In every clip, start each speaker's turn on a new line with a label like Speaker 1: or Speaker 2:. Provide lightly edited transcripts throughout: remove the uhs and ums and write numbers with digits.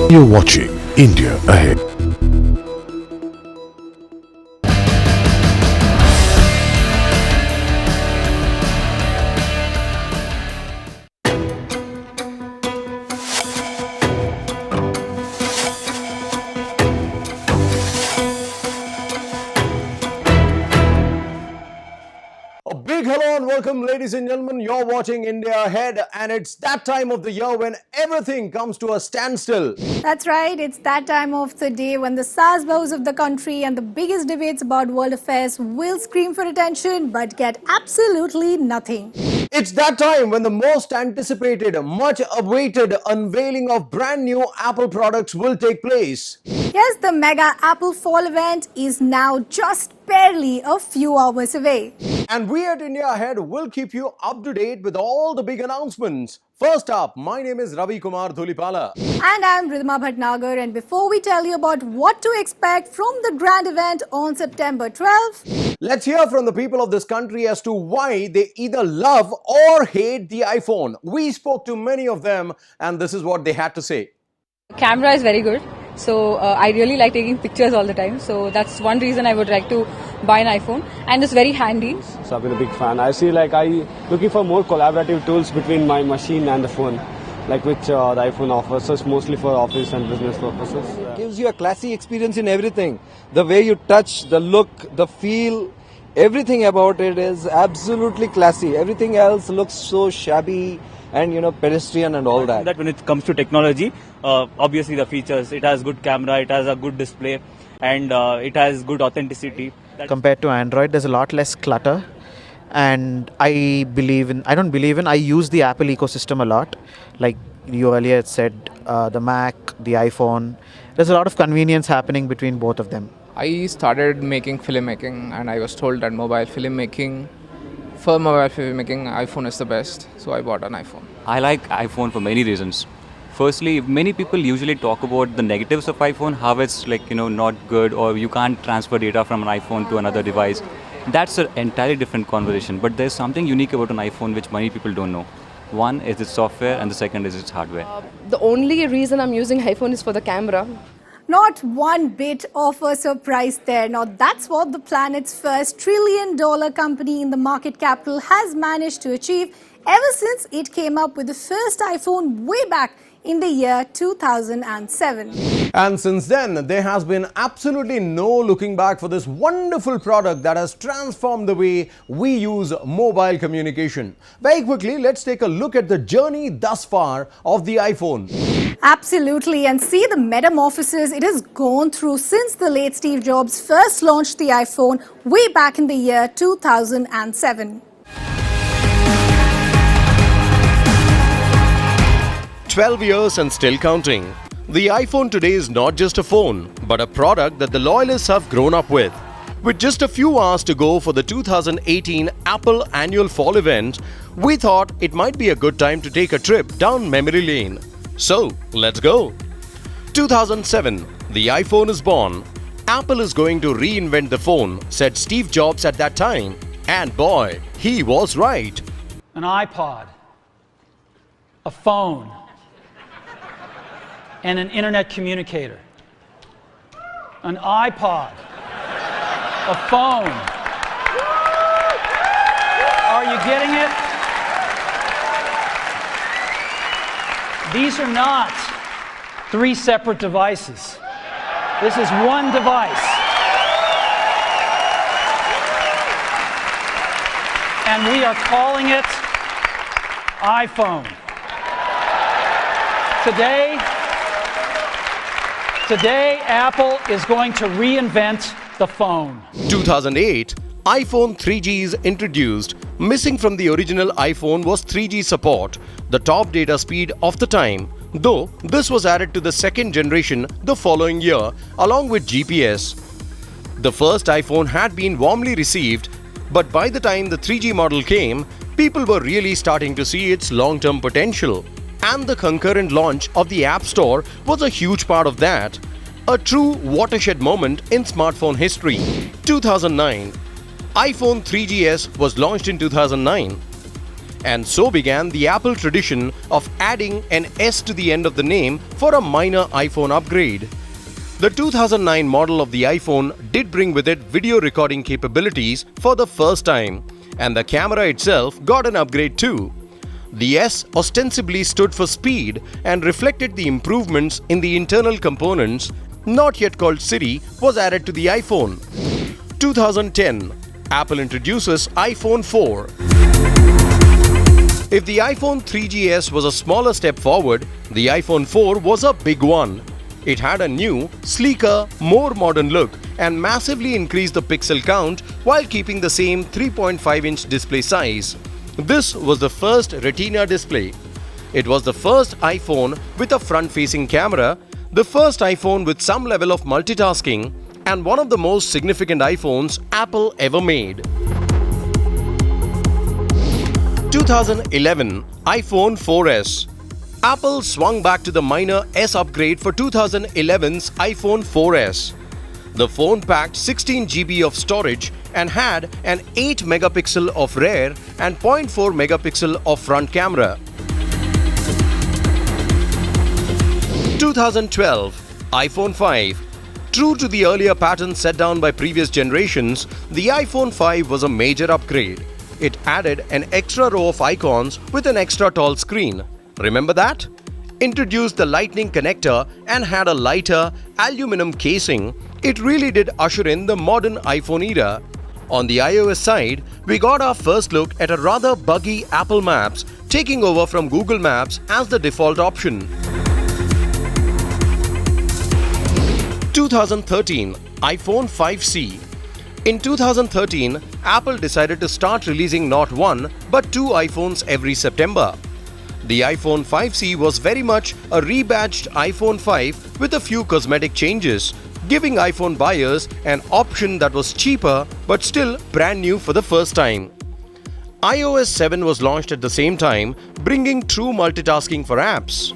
Speaker 1: You're watching India Ahead.
Speaker 2: A big hello and welcome, ladies and gentlemen. You're watching India Ahead, and it's that time of the year when everything comes to a standstill.
Speaker 3: That's right, it's that time of the day when the SARS bows of the country and the biggest debates about world affairs will scream for attention but get absolutely nothing.
Speaker 2: It's that time when the most anticipated, much awaited unveiling of brand new Apple products will take place.
Speaker 3: Yes, the mega Apple Fall event is now just barely a few hours away.
Speaker 2: And we at India Ahead will keep you up to date with all the big announcements. First up, my name is Ravi Kumar Dhulipala.
Speaker 3: And I'm Ridhima Bhatnagar, and before we tell you about what to expect from the grand event on September 12th,
Speaker 2: let's hear from the people of this country as to why they either love or hate the iPhone. We spoke to many of them, and this is what they had to say.
Speaker 4: Camera is very good, so I really like taking pictures all the time, so that's one reason I would like to buy an iPhone, and it's very handy.
Speaker 5: So I've been a big fan. I see looking for more collaborative tools between my machine and the phone, which the iPhone offers. So it's mostly for office and business purposes.
Speaker 6: Gives you a classy experience in everything. The way you touch, the look, the feel, everything about it is absolutely classy. Everything else looks so shabby and pedestrian and all that.
Speaker 7: That when it comes to technology, obviously the features, it has good camera, it has a good display, and it has good authenticity.
Speaker 8: Compared to Android, there's a lot less clutter, and I use the Apple ecosystem a lot. Like you earlier said, the Mac, the iPhone, there's a lot of convenience happening between both of them.
Speaker 9: I started making filmmaking, and I was told that for mobile filmmaking, iPhone is the best, so I bought an iPhone.
Speaker 10: I like iPhone for many reasons. Firstly, many people usually talk about the negatives of iPhone, how it's not good, or you can't transfer data from an iPhone to another device. That's an entirely different conversation, but there's something unique about an iPhone which many people don't know. One is its software and the second is its hardware.
Speaker 11: The only reason I'm using iPhone is for the camera.
Speaker 3: not one bit of a surprise there. Now, that's what the planet's first trillion-dollar company in the market capital has managed to achieve ever since it came up with the first iPhone way back in the year 2007.
Speaker 2: And since then, there has been absolutely no looking back for this wonderful product that has transformed the way we use mobile communication. Very quickly, let's take a look at the journey thus far of the iPhone.
Speaker 3: Absolutely, and see the metamorphosis it has gone through since the late Steve Jobs first launched the iPhone way back in the year 2007.
Speaker 2: 12 years and still counting. The iPhone today is not just a phone, but a product that the loyalists have grown up with. With just a few hours to go for the 2018 Apple Annual Fall event, we thought it might be a good time to take a trip down memory lane. So, let's go. 2007, the iPhone is born. Apple is going to reinvent the phone, said Steve Jobs at that time. And boy, he was right.
Speaker 12: An iPod, a phone, and an internet communicator. An iPod, a phone. Are you getting it? These are not three separate devices. This is one device. And we are calling it iPhone. Today, Apple is going to reinvent the phone.
Speaker 2: 2008, iPhone 3G is introduced. Missing from the original iPhone was 3G support, the top data speed of the time, though this was added to the second generation the following year along with GPS. The first iPhone had been warmly received, but by the time the 3G model came, people were really starting to see its long-term potential. And the concurrent launch of the App Store was a huge part of that. A true watershed moment in smartphone history. 2009. iPhone 3GS was launched in 2009. And so began the Apple tradition of adding an S to the end of the name for a minor iPhone upgrade. The 2009 model of the iPhone did bring with it video recording capabilities for the first time, and the camera itself got an upgrade too. The S ostensibly stood for speed and reflected the improvements in the internal components, not yet called Siri, was added to the iPhone. 2010, Apple introduces iPhone 4. If the iPhone 3GS was a smaller step forward, the iPhone 4 was a big one. It had a new, sleeker, more modern look and massively increased the pixel count while keeping the same 3.5-inch display size. This was the first Retina display. It was the first iPhone with a front-facing camera, the first iPhone with some level of multitasking, and one of the most significant iPhones Apple ever made. 2011 iPhone 4S. Apple swung back to the minor S upgrade for 2011's iPhone 4S. The phone packed 16 GB of storage and had an 8 megapixel of rear and 0.4 megapixel of front camera. 2012 iPhone 5. True to the earlier pattern set down by previous generations, the iPhone 5 was a major upgrade. It added an extra row of icons with an extra tall screen. Remember that? Introduced the Lightning connector and had a lighter aluminum casing. It really did usher in the modern iPhone era. On the iOS side, we got our first look at a rather buggy Apple Maps, taking over from Google Maps as the default option. 2013 iPhone 5C. In 2013, Apple decided to start releasing not one but two iPhones every September. The iPhone 5C was very much a rebadged iPhone 5 with a few cosmetic changes, giving iPhone buyers an option that was cheaper but still brand new for the first time. iOS 7 was launched at the same time, bringing true multitasking for apps.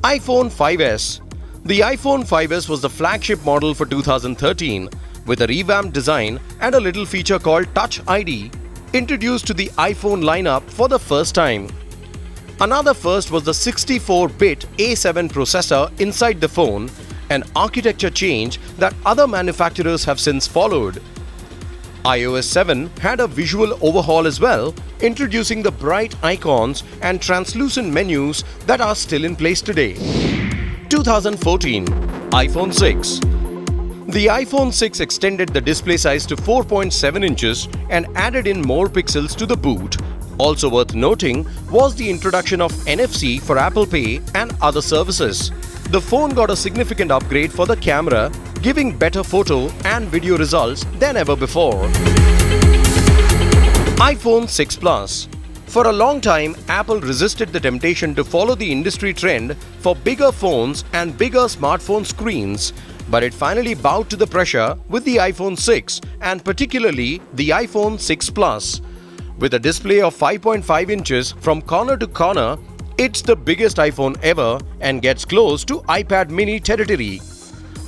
Speaker 2: iPhone 5S. The iPhone 5S was the flagship model for 2013 with a revamped design and a little feature called Touch ID introduced to the iPhone lineup for the first time. Another first was the 64-bit A7 processor inside the phone, an architecture change that other manufacturers have since followed. iOS 7 had a visual overhaul as well, introducing the bright icons and translucent menus that are still in place today. 2014 iPhone 6. The iPhone 6 extended the display size to 4.7 inches and added in more pixels to the boot. Also worth noting was the introduction of NFC for Apple Pay and other services. The phone got a significant upgrade for the camera, giving better photo and video results than ever before. iPhone 6 Plus. For a long time, Apple resisted the temptation to follow the industry trend for bigger phones and bigger smartphone screens, but it finally bowed to the pressure with the iPhone 6 and particularly the iPhone 6 Plus. With a display of 5.5 inches from corner to corner, it's the biggest iPhone ever and gets close to iPad mini territory.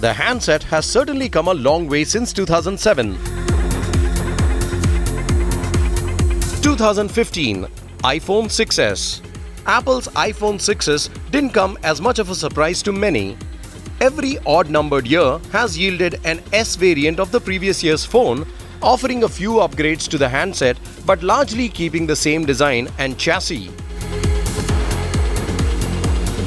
Speaker 2: The handset has certainly come a long way since 2007. 2015 iPhone 6s. Apple's iPhone 6s didn't come as much of a surprise to many. Every odd-numbered year has yielded an S variant of the previous year's phone, offering a few upgrades to the handset but largely keeping the same design and chassis.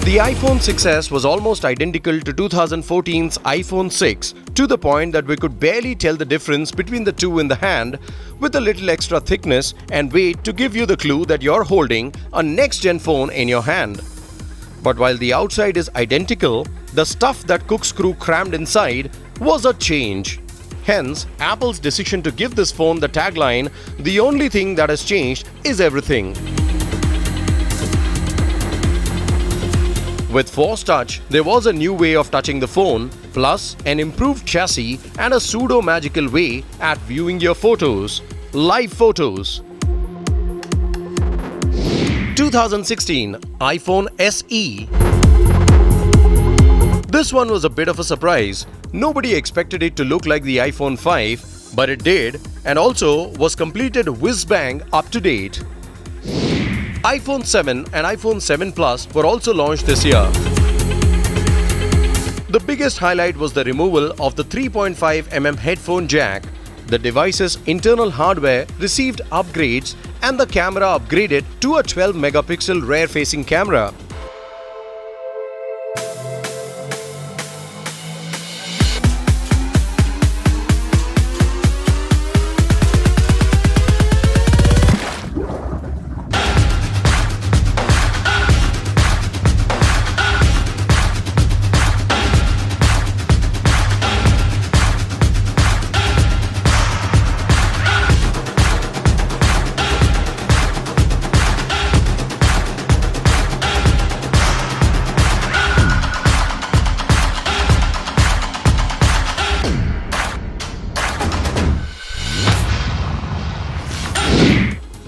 Speaker 2: The iPhone 6s was almost identical to 2014's iPhone 6 to the point that we could barely tell the difference between the two in the hand, with a little extra thickness and weight to give you the clue that you're holding a next-gen phone in your hand. But while the outside is identical, the stuff that Corkscrew crammed inside was a change. Hence, Apple's decision to give this phone the tagline, "The only thing that has changed is everything." With Force Touch, there was a new way of touching the phone, plus an improved chassis and a pseudo-magical way at viewing your photos. Live photos. 2016 iPhone SE. This one was a bit of a surprise. Nobody expected it to look like the iPhone 5, But it did, and also was completed whiz-bang up to date. iPhone 7 and iPhone 7 Plus were also launched this year. The biggest highlight was the removal of the 3.5mm headphone jack. The device's internal hardware received upgrades and the camera upgraded to a 12-megapixel rear-facing camera.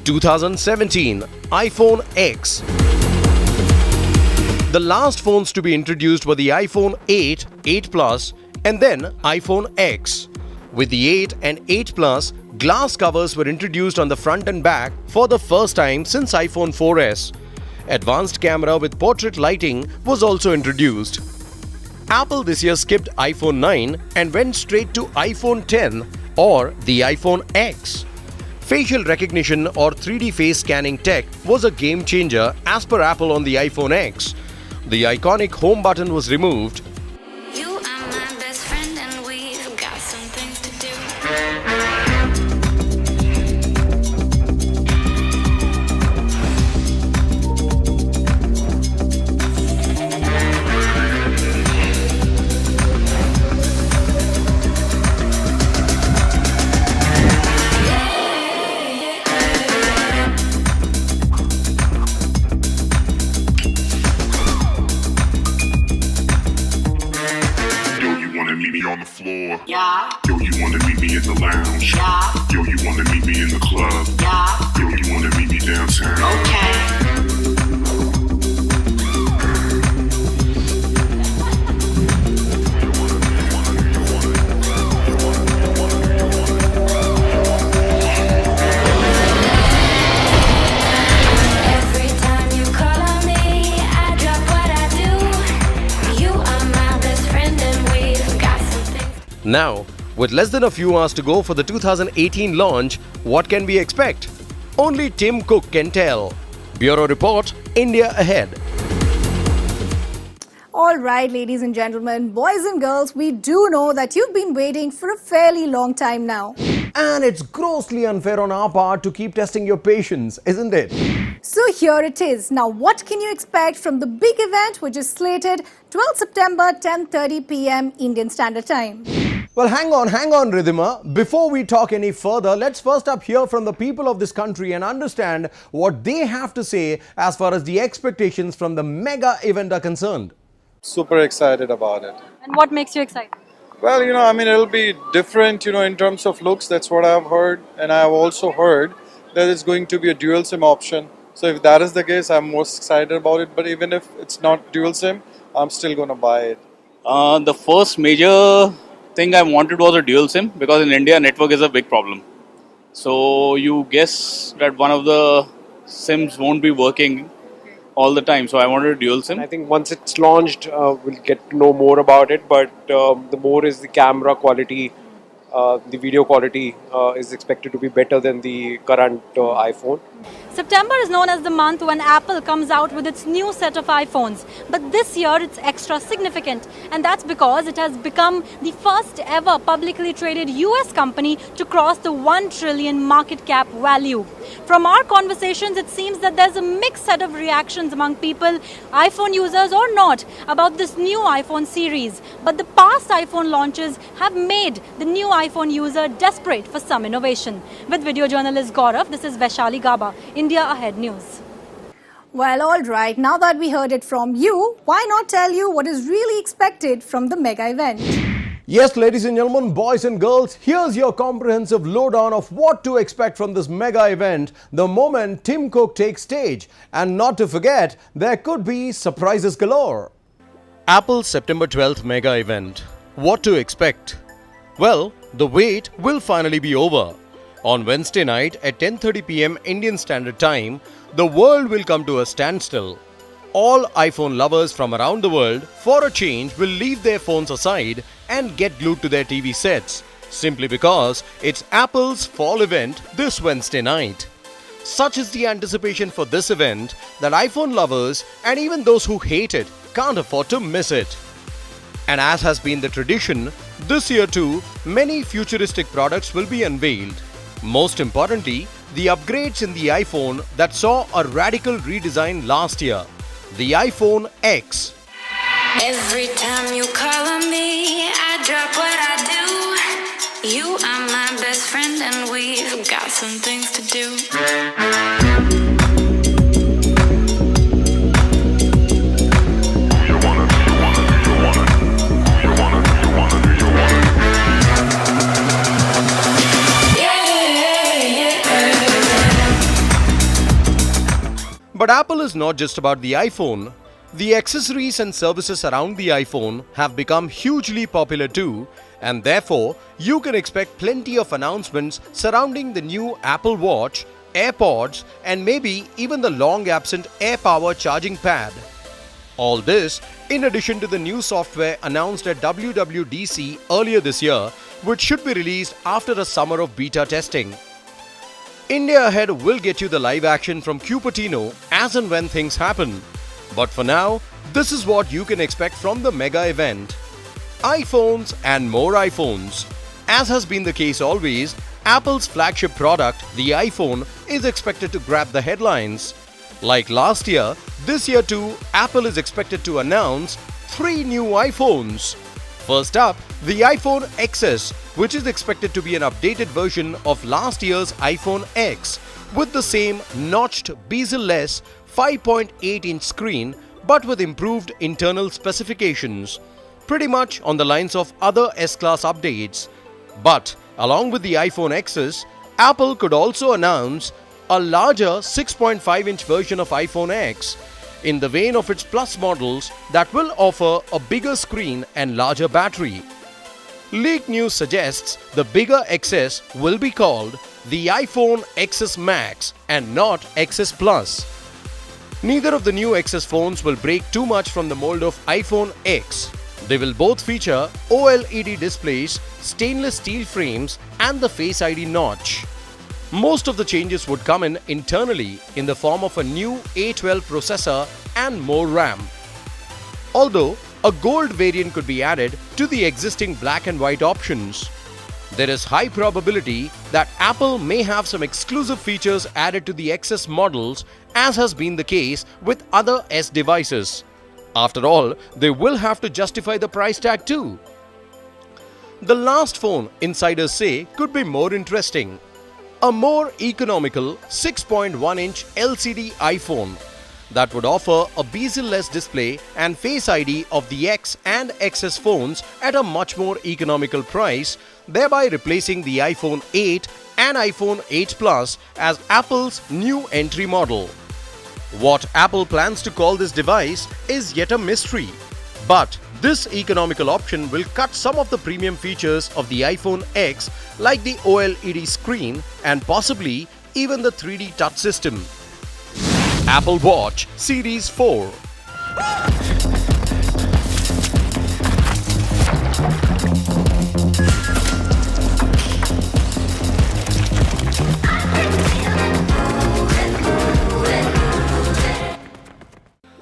Speaker 2: (2017) iPhone X. The last phones to be introduced were the iPhone 8, 8 Plus, and then iPhone X. With the 8 and 8 Plus, glass covers were introduced on the front and back for the first time since iPhone 4S. Advanced camera with portrait lighting was also introduced. Apple this year skipped iPhone 9 and went straight to iPhone 10 or the iPhone X. Facial recognition or 3D face scanning tech was a game changer as per Apple on the iPhone X. The iconic home button was removed.
Speaker 13: You are my best friend and we've got some things to do.
Speaker 1: On the floor.
Speaker 13: Yeah.
Speaker 1: Yo, you wanna meet me in the lounge.
Speaker 13: Yeah.
Speaker 1: Yo, you wanna meet me in the club.
Speaker 13: Yeah.
Speaker 1: Yo, you wanna meet me downtown.
Speaker 13: Okay. Every time you call on me, I drop what I do. You are my best friend and we've got something.
Speaker 2: Now, with less than a few hours to go for the 2018 launch, what can we expect? Only Tim Cook can tell. Bureau Report, India Ahead.
Speaker 3: All right, ladies and gentlemen, boys and girls, we do know that you've been waiting for a fairly long time now.
Speaker 2: And it's grossly unfair on our part to keep testing your patience, isn't it?
Speaker 3: So here it is. Now, what can you expect from the big event which is slated 12 September, 10:30 p.m. Indian Standard Time?
Speaker 2: Well, hang on, Ridhima. Before we talk any further, let's first up hear from the people of this country and understand what they have to say as far as the expectations from the mega event are concerned.
Speaker 14: Super excited about it.
Speaker 15: And what makes you excited?
Speaker 14: Well, I mean, it'll be different, in terms of looks. That's what I've heard. And I've also heard that it's going to be a dual SIM option. So if that is the case, I'm most excited about it. But even if it's not dual SIM, I'm still going to buy it.
Speaker 7: The first major thing I wanted was a dual SIM because in India network is a big problem. So you guess that one of the SIMs won't be working all the time. So I wanted a dual SIM.
Speaker 16: I think once it's launched, we'll get to know more about it. But the more is the camera quality, the video quality is expected to be better than the current iPhone.
Speaker 15: September is known as the month when Apple comes out with its new set of iPhones. But this year it's extra significant. And that's because it has become the first ever publicly traded US company to cross the 1 trillion market cap value. From our conversations, it seems that there's a mixed set of reactions among people, iPhone users or not, about this new iPhone series. But the past iPhone launches have made the new iPhone user desperate for some innovation. With video journalist Gaurav, this is Vaishali Gaba, India Ahead News.
Speaker 3: Well, all right, now that we heard it from you, why not tell you what is really expected from the mega event?
Speaker 2: Yes, ladies and gentlemen, boys and girls, here's your comprehensive lowdown of what to expect from this mega event the moment Tim Cook takes stage. And not to forget, there could be surprises galore. Apple's September 12th mega event. What to expect? Well, the wait will finally be over. On Wednesday night at 10:30 p.m. Indian Standard Time, the world will come to a standstill. All iPhone lovers from around the world, for a change, will leave their phones aside and get glued to their TV sets, simply because it's Apple's fall event this Wednesday night. Such is the anticipation for this event that iPhone lovers and even those who hate it can't afford to miss it. And as has been the tradition, this year too, many futuristic products will be unveiled. Most importantly, the upgrades in the iPhone that saw a radical redesign last year, the iPhone X.
Speaker 13: Every time you call on me, I drop what I do. You are my best friend, and we've got some things to do.
Speaker 2: But Apple is not just about the iPhone. The accessories and services around the iPhone have become hugely popular too, and therefore you can expect plenty of announcements surrounding the new Apple Watch, AirPods, and maybe even the long absent AirPower charging pad. All this in addition to the new software announced at WWDC earlier this year, which should be released after a summer of beta testing. India Ahead will get you the live action from Cupertino as and when things happen. But for now, this is what you can expect from the mega event. iPhones and more iPhones. As has been the case always, Apple's flagship product, the iPhone, is expected to grab the headlines. Like last year, this year too, Apple is expected to announce 3 new iPhones. First up, the iPhone XS, which is expected to be an updated version of last year's iPhone X with the same notched bezel-less 5.8-inch screen but with improved internal specifications, pretty much on the lines of other S-Class updates. But along with the iPhone XS, Apple could also announce a larger 6.5-inch version of iPhone X in the vein of its Plus models that will offer a bigger screen and larger battery. Leaked news suggests the bigger XS will be called the iPhone XS Max and not XS Plus. Neither of the new XS phones will break too much from the mold of iPhone X. They will both feature OLED displays, stainless steel frames, and the Face ID notch. Most of the changes would come in internally in the form of a new A12 processor and more RAM. Although a gold variant could be added to the existing black and white options. There is high probability that Apple may have some exclusive features added to the XS models, as has been the case with other S devices. After all, they will have to justify the price tag too. The last phone, insiders say, could be more interesting. A more economical 6.1-inch LCD iPhone that would offer a bezel-less display and Face ID of the X and XS phones at a much more economical price, thereby replacing the iPhone 8 and iPhone 8 Plus as Apple's new entry model. What Apple plans to call this device is yet a mystery. But this economical option will cut some of the premium features of the iPhone X like the OLED screen and possibly even the 3D touch system. Apple Watch Series 4.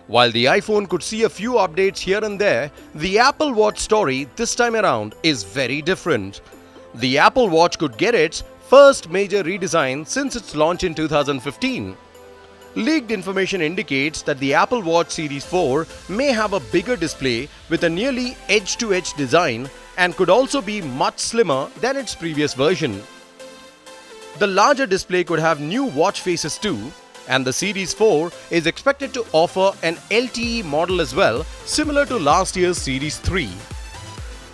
Speaker 2: While the iPhone could see a few updates here and there, the Apple Watch story this time around is very different. The Apple Watch could get its first major redesign since its launch in 2015. Leaked information indicates that the Apple Watch Series 4 may have a bigger display with a nearly edge-to-edge design and could also be much slimmer than its previous version. The larger display could have new watch faces too, and the Series 4 is expected to offer an LTE model as well, similar to last year's Series 3.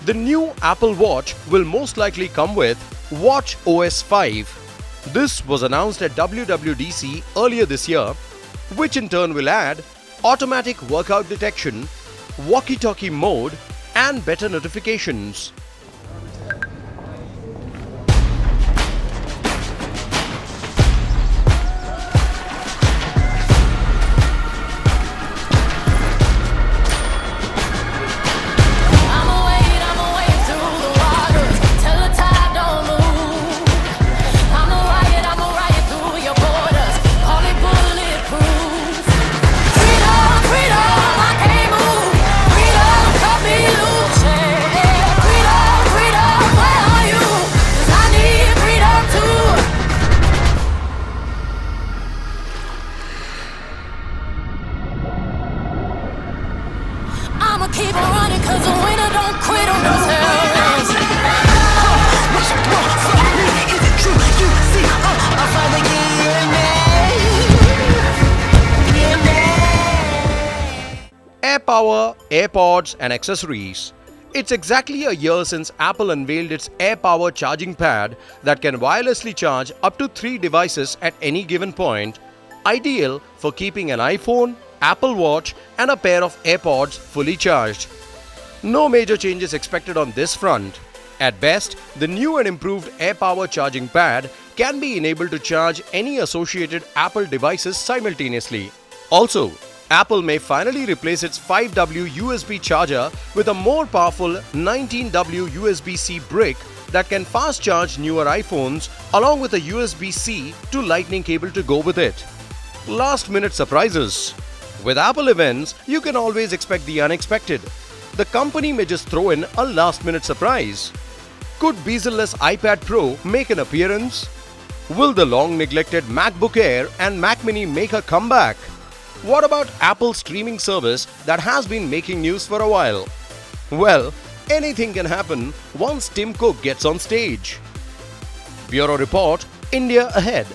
Speaker 2: The new Apple Watch will most likely come with Watch OS 5. This was announced at WWDC earlier this year, which in turn will add automatic workout detection, walkie-talkie mode, and better notifications. AirPower, AirPods and accessories. It's exactly a year since Apple unveiled its AirPower charging pad that can wirelessly charge up to 3 devices at any given point, ideal for keeping an iPhone, Apple Watch and a pair of AirPods fully charged. No major changes expected on this front. At best, the new and improved AirPower charging pad can be enabled to charge any associated Apple devices simultaneously. Also, Apple may finally replace its 5W USB charger with a more powerful 19W USB-C brick that can fast charge newer iPhones along with a USB-C to Lightning cable to go with it. Last minute surprises. With Apple events, you can always expect the unexpected. The company may just throw in a last minute surprise. Could bezel-less iPad Pro make an appearance? Will the long neglected MacBook Air and Mac Mini make a comeback? What about Apple's streaming service that has been making news for a while? Well, anything can happen once Tim Cook gets on stage. Bureau Report, India Ahead.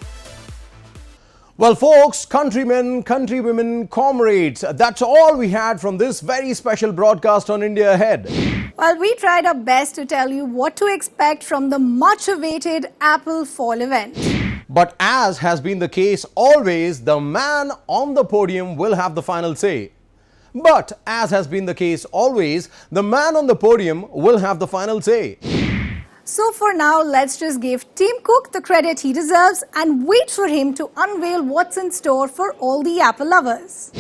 Speaker 2: Well, folks, countrymen, countrywomen, comrades, that's all we had from this very special broadcast on India Ahead.
Speaker 3: Well, we tried our best to tell you what to expect from the much-awaited Apple Fall event.
Speaker 2: But as has been the case always, the man on the podium will have the final say. But as has been the case always, the man on the podium will have the final say.
Speaker 3: So for now, let's just give Tim Cook the credit he deserves and wait for him to unveil what's in store for all the Apple lovers.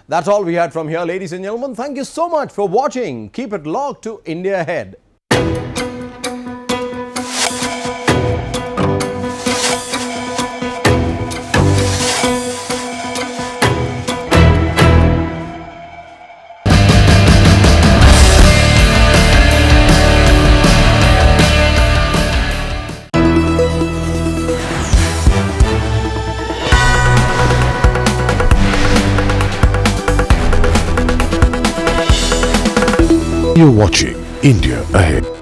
Speaker 2: That's all we had from here, ladies and gentlemen. Thank you so much for watching. Keep it locked to India Ahead.
Speaker 1: You're watching India Ahead.